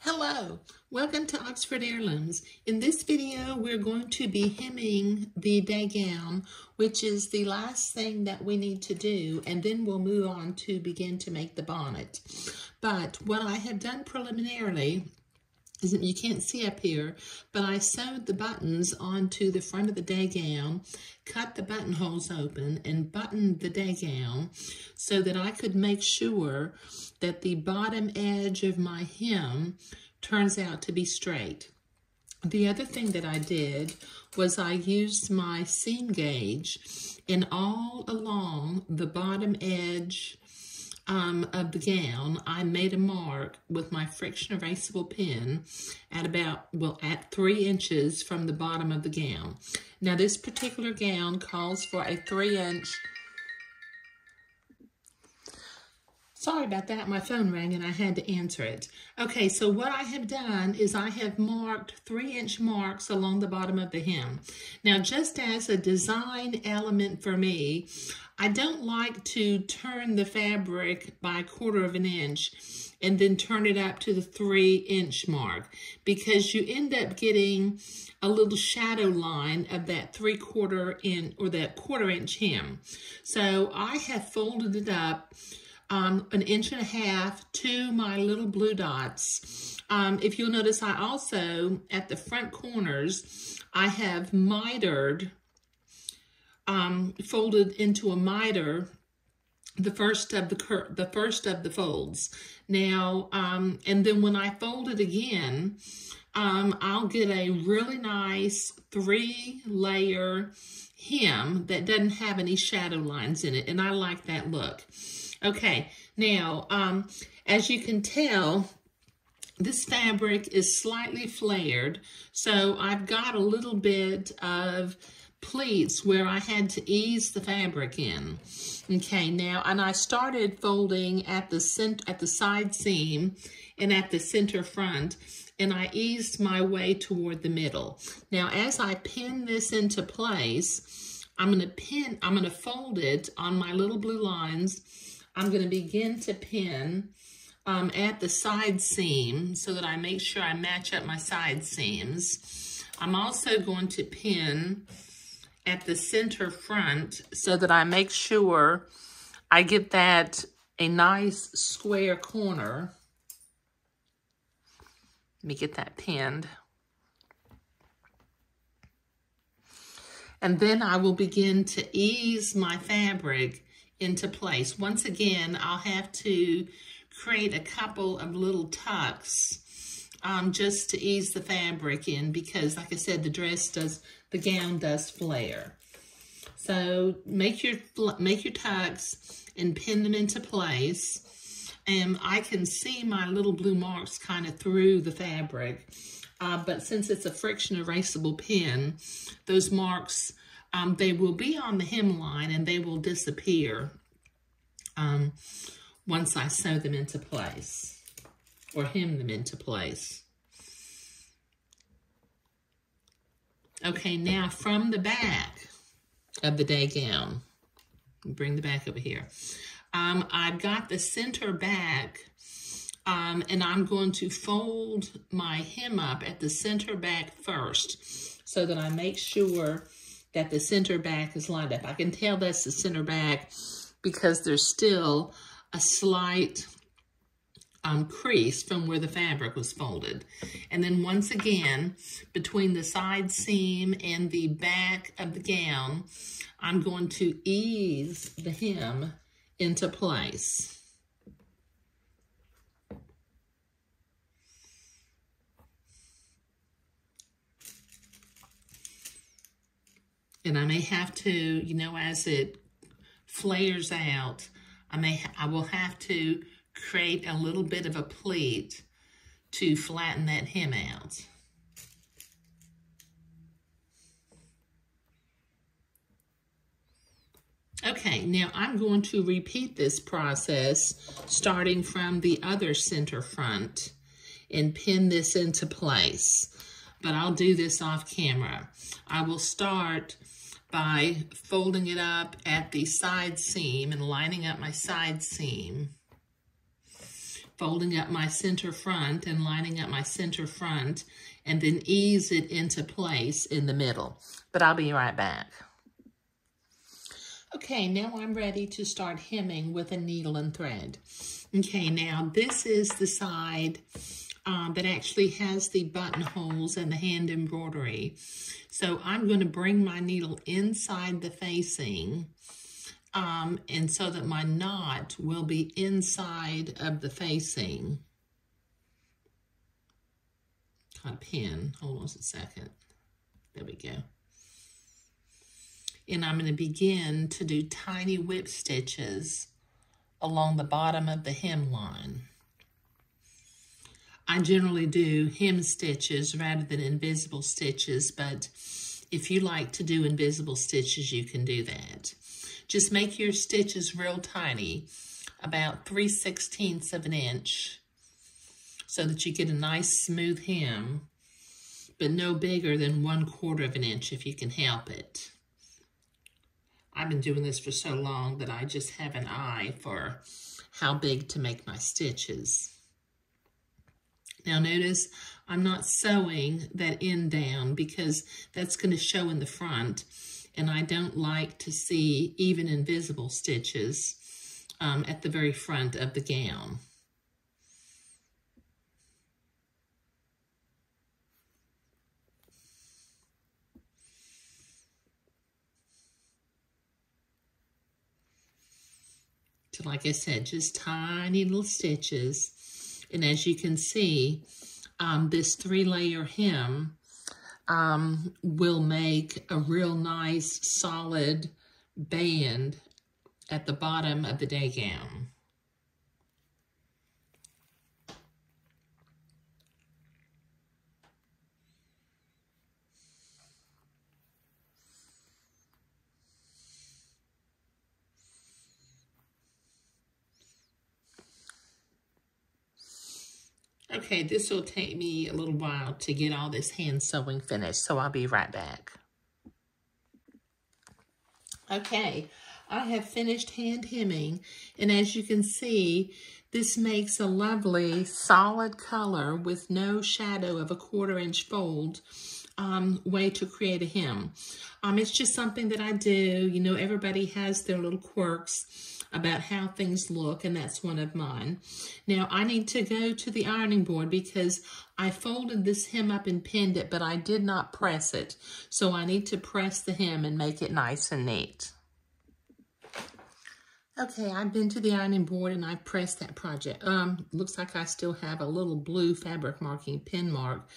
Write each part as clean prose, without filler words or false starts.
Hello, welcome to Oxford Heirlooms. In this video, we're going to be hemming the day gown, which is the last thing that we need to do, and then we'll move on to begin to make the bonnet. But what I have done preliminarily is that you can't see up here, but I sewed the buttons onto the front of the day gown, cut the buttonholes open, and buttoned the day gown so that I could make sure that the bottom edge of my hem turns out to be straight. The other thing that I did was I used my seam gauge and all along the bottom edge of the gown, I made a mark with my friction erasable pen at 3 inches from the bottom of the gown. Now this particular gown calls for a 3-inch. Sorry about that, my phone rang and I had to answer it. Okay, so what I have done is I have marked 3-inch marks along the bottom of the hem. Now, just as a design element for me, I don't like to turn the fabric by 1/4 of an inch and then turn it up to the 3-inch mark, because you end up getting a little shadow line of that 3/4 inch or that 1/4 inch hem. So I have folded it up 1.5 inches to my little blue dots. If you'll notice, I also, at the front corners, I have mitered, folded into a miter the first of the folds. Now, and then when I fold it again, I'll get a really nice 3-layer hem that doesn't have any shadow lines in it, and I like that look. Okay, now, as you can tell, this fabric is slightly flared, so I've got a little bit of pleats where I had to ease the fabric in. Okay, now, and I started folding at the side seam and at the center front, and I eased my way toward the middle. Now, as I pin this into place, I'm gonna fold it on my little blue lines. I'm going to begin to pin at the side seam so that I make sure I match up my side seams. I'm also going to pin at the center front so that I make sure I get that a nice square corner. Let me get that pinned. And then I will begin to ease my fabric into place. Once again, I'll have to create a couple of little tucks just to ease the fabric in, because, like I said, the gown does flare. So make your tucks and pin them into place. And I can see my little blue marks kind of through the fabric, but since it's a friction erasable pen, those marks, they will be on the hemline and they will disappear once I sew them into place or hem them into place. Okay, now from the back of the day gown, bring the back over here. I've got the center back, and I'm going to fold my hem up at the center back first so that I make sure that the center back is lined up. I can tell that's the center back because there's still a slight crease from where the fabric was folded. And then once again, between the side seam and the back of the gown, I'm going to ease the hem into place. And I may have to, you know, as it flares out, I will have to create a little bit of a pleat to flatten that hem out. Okay, now I'm going to repeat this process starting from the other center front and pin this into place. But I'll do this off camera. I will start by folding it up at the side seam and lining up my side seam. folding up my center front and lining up my center front, and then ease it into place in the middle. But I'll be right back. Okay, now I'm ready to start hemming with a needle and thread. Okay, now this is the side that actually has the buttonholes and the hand embroidery. So I'm going to bring my needle inside the facing, and so that my knot will be inside of the facing. Got a pin. Hold on a second. There we go. And I'm going to begin to do tiny whip stitches along the bottom of the hemline. I generally do hem stitches rather than invisible stitches, but if you like to do invisible stitches, you can do that. Just make your stitches real tiny, about 3/16 of an inch, so that you get a nice smooth hem, but no bigger than 1/4 of an inch if you can help it. I've been doing this for so long that I just have an eye for how big to make my stitches. Now notice I'm not sewing that end down because that's going to show in the front, and I don't like to see even invisible stitches at the very front of the gown. So like I said, just tiny little stitches. And as you can see, this 3-layer hem will make a real nice solid band at the bottom of the day gown. Okay, this will take me a little while to get all this hand sewing finished, so I'll be right back. Okay, I have finished hand hemming, and as you can see, this makes a lovely solid color with no shadow of a 1/4 inch fold way to create a hem. It's just something that I do. You know, everybody has their little quirks about how things look, and that's one of mine. Now, I need to go to the ironing board because I folded this hem up and pinned it, but I did not press it. So I need to press the hem and make it nice and neat. Okay, I've been to the ironing board and I pressed that project. Looks like I still have a little blue fabric marking pin mark.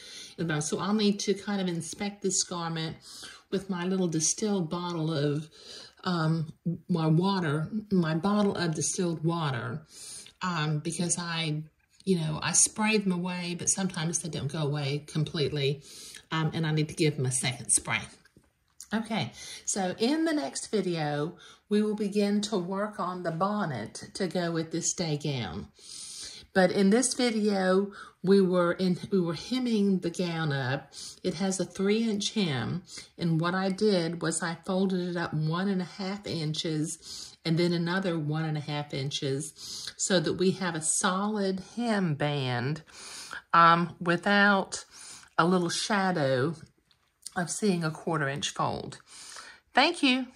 So I'll need to kind of inspect this garment with my little distilled bottle of my bottle of distilled water, because I spray them away, but sometimes they don't go away completely, and I need to give them a second spray. Okay, so in the next video, we will begin to work on the bonnet to go with this day gown. But in this video, we were hemming the gown up. It has a 3-inch hem, and what I did was I folded it up 1.5 inches and then another 1.5 inches so that we have a solid hem band without a little shadow of seeing a 1/4 inch fold. Thank you.